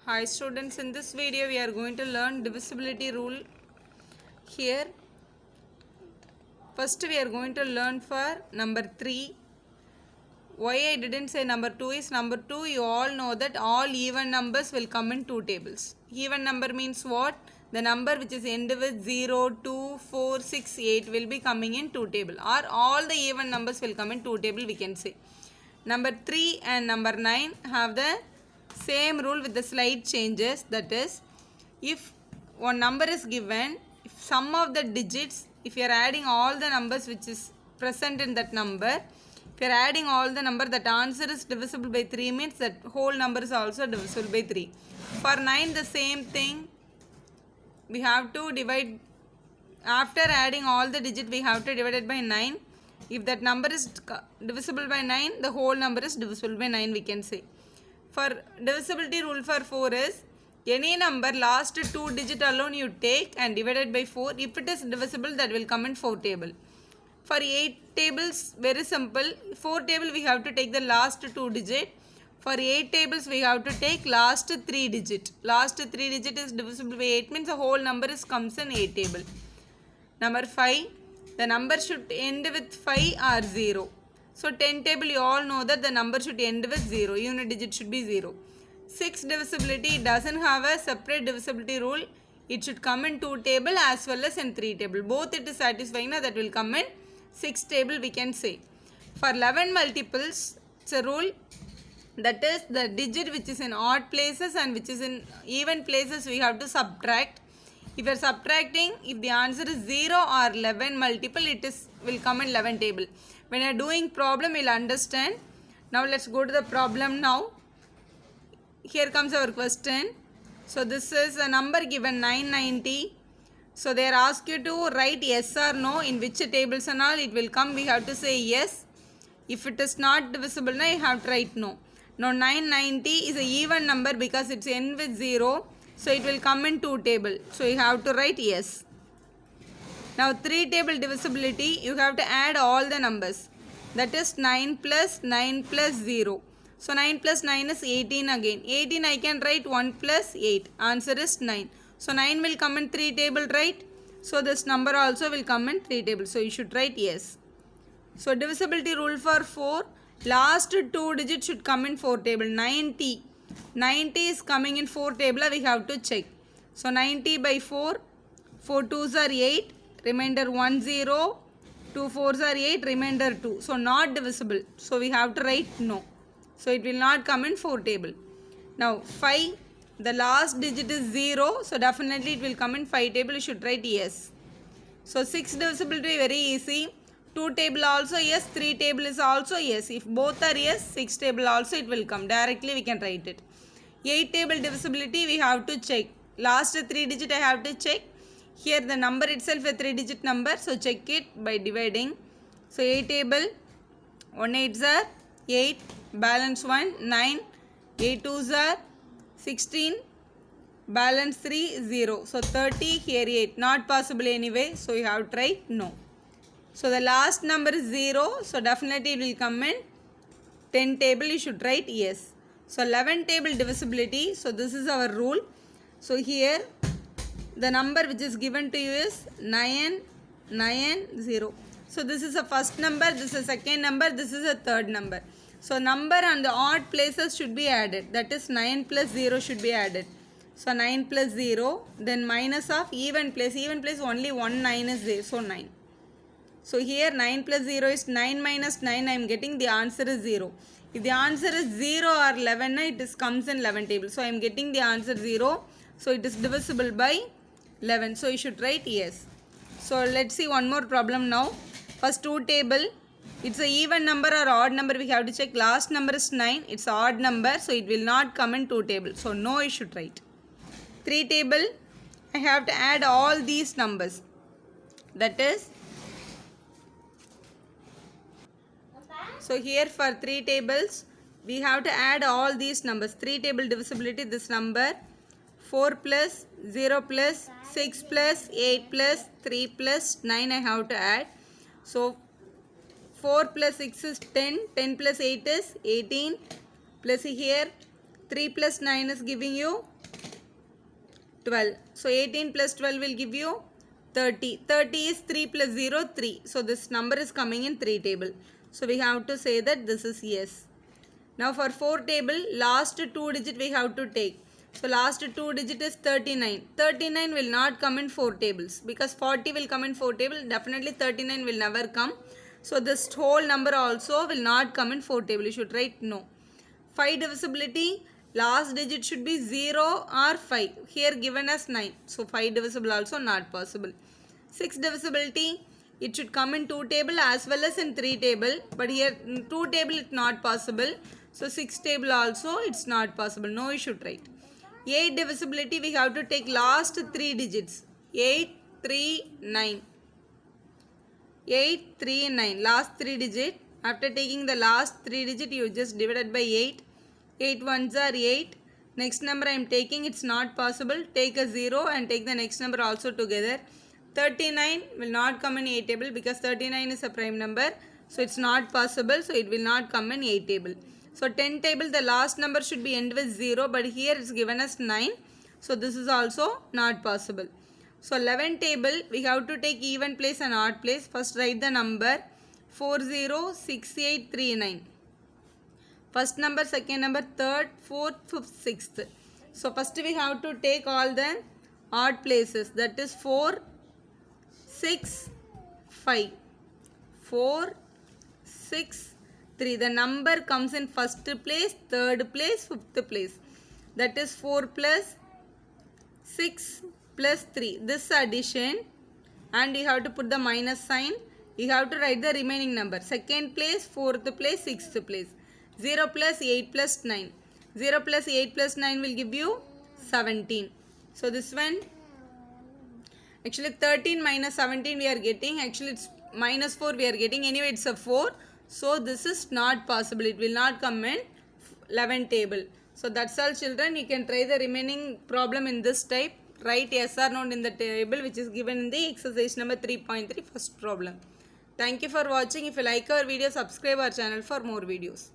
Hi students, in this video we are going to learn divisibility rule. Here first we are going to learn for number 3. Why I didn't say number 2 is number 2 you all know that all even numbers will come in two tables. Even number means what? The number which is end with 0, 2, 4, 6, 8 will be coming in two table, or all the even numbers will come in two table we can say. Number 3 and number 9 have the same rule with the slight changes, that is, if one number is given, if sum of the digits, if you are adding all the numbers which is present in that number, if you are adding all the number, that answer is divisible by 3 means that whole number is also divisible by 3. For 9 the same thing, we have to divide, after adding all the digit we have to divide it by 9. If that number is divisible by 9, the whole number is divisible by 9 we can say. For divisibility rule for 4 is, any number last 2 digit alone you take and divided by 4. If it is divisible, that will come in 4 table. For 8 tables, very simple. 4 table we have to take the last 2 digit. For 8 tables we have to take last 3 digit. Last 3 digit is divisible by 8 means the whole number is comes in 8 table. Number 5, the number should end with 5 or 0. So 10 table you all know that the number should end with 0. Unit digit should be 0. 6 divisibility doesn't have a separate divisibility rule. It should come in 2 table as well as in 3 table. Both it is satisfying, that will come in 6 table we can say. For 11 multiples, it's a rule, that is the digit which is in odd places and which is in even places we have to subtract. If you are subtracting, if the answer is 0 or 11 multiple, it is will come in 11 table. When you are doing problem, you will understand. Now let's go to the problem now. Here comes our question. So this is a number given 990. So they are asked you to write yes or no in which tables and all it will come. We have to say yes. If it is not divisible, now you have to write no. Now 990 is an even number because it's end with 0. So it will come in 2 table. So you have to write yes. Now 3 table divisibility, you have to add all the numbers. That is 9 plus 0. So 9 plus 9 is 18 again. 18 I can write 1 plus 8. Answer is 9. So 9 will come in 3 table, right? So this number also will come in 3 table. So you should write yes. So divisibility rule for 4. Last 2 digits should come in 4 table. 90. 90 is coming in 4 table. We have to check. So 90 by 4. 4 2s are 8. Remainder 1 0. 2 4s are 8. Remainder 2. So not divisible. So we have to write no. So it will not come in 4 table. Now 5. The last digit is 0. So definitely it will come in 5 table. You should write yes. So 6 divisibility very easy. 2 table also yes. 3 table is also yes. If both are yes, 6 table also it will come. Directly we can write it. 8 table divisibility we have to check. Last 3 digit I have to check. Here the number itself a 3 digit number. So check it by dividing. So 8 table. 1 8s are 8. Balance 1 9. 8 2s are 16. Balance 3 0. So 30 here 8. Not possible anyway. So you have to write no. So the last number is 0. So definitely it will come in 10 table. You should write yes. So 11 table divisibility. So this is our rule. So here the number which is given to you is 990. So this is a first number, this is a second number, this is a third number. So number and the odd places should be added. That is 9 plus 0 should be added. So 9 plus 0, then minus of even place. Even place only 1 9 is there. So 9. So here 9 plus 0 is 9 minus 9. I am getting the answer is 0. If the answer is 0 or 11, it is comes in 11 table. So I am getting the answer 0. So it is divisible by 11. So you should write yes. So let's see one more problem now. First 2 table. It's a even number or odd number. We have to check. Last number is 9. It's odd number. So it will not come in 2 table. So no you should write. 3 table. I have to add all these numbers. That is. So here for 3 tables. We have to add all these numbers. 3 table divisibility. This number. 4 plus 0 plus 6 plus 8 plus 3 plus 9 I have to add. So 4 plus 6 is 10. 10 plus 8 is 18. Plus here 3 plus 9 is giving you 12. So 18 plus 12 will give you 30. 30 is 3 plus 0, 3. So this number is coming in 3 table. So we have to say that this is yes. Now for 4 table, last 2 digit we have to take. So last 2 digit is 39. 39 will not come in 4 tables because 40 will come in 4 table. Definitely 39 will never come. So this whole number also will not come in 4 table. You should write no. 5 divisibility, last digit should be 0 or 5. Here given as 9. So 5 divisible also not possible. 6 divisibility, it should come in 2 table as well as in 3 table. But here in 2 table it's not possible. So 6 table also it's not possible. No, you should write. 8 divisibility, we have to take last 3 digits. 8, 3, 9. 8, 3, 9. Last 3 digit. After taking the last 3 digit, you just divide it by 8. 8 ones are 8. Next number I am taking, it's not possible. Take a 0 and take the next number also together. 39 will not come in 8 table because 39 is a prime number. So it's not possible. So it will not come in 8 table. So 10 table, the last number should be end with 0. But here it's given as 9. So this is also not possible. So 11 table, we have to take even place and odd place. First write the number 406839. First number, second number, third, fourth, fifth, sixth. So first we have to take all the odd places. That is 4, 6, 5. 4, 6, 3. The number comes in first place, third place, fifth place. That is 4 plus 6 plus 3. This addition, and you have to put the minus sign. You have to write the remaining number. Second place, fourth place, sixth place. 0 plus 8 plus 9. 0 plus 8 plus 9 will give you 17. So this one, actually 13 minus 17 we are getting. Actually it's minus 4 we are getting. Anyway it's a 4. So this is not possible. It will not come in 11 table. So that's all children. You can try the remaining problem in this type. Write yes or no in the table which is given in the exercise number 3.3 first problem. Thank you for watching. If you like our video, subscribe our channel for more videos.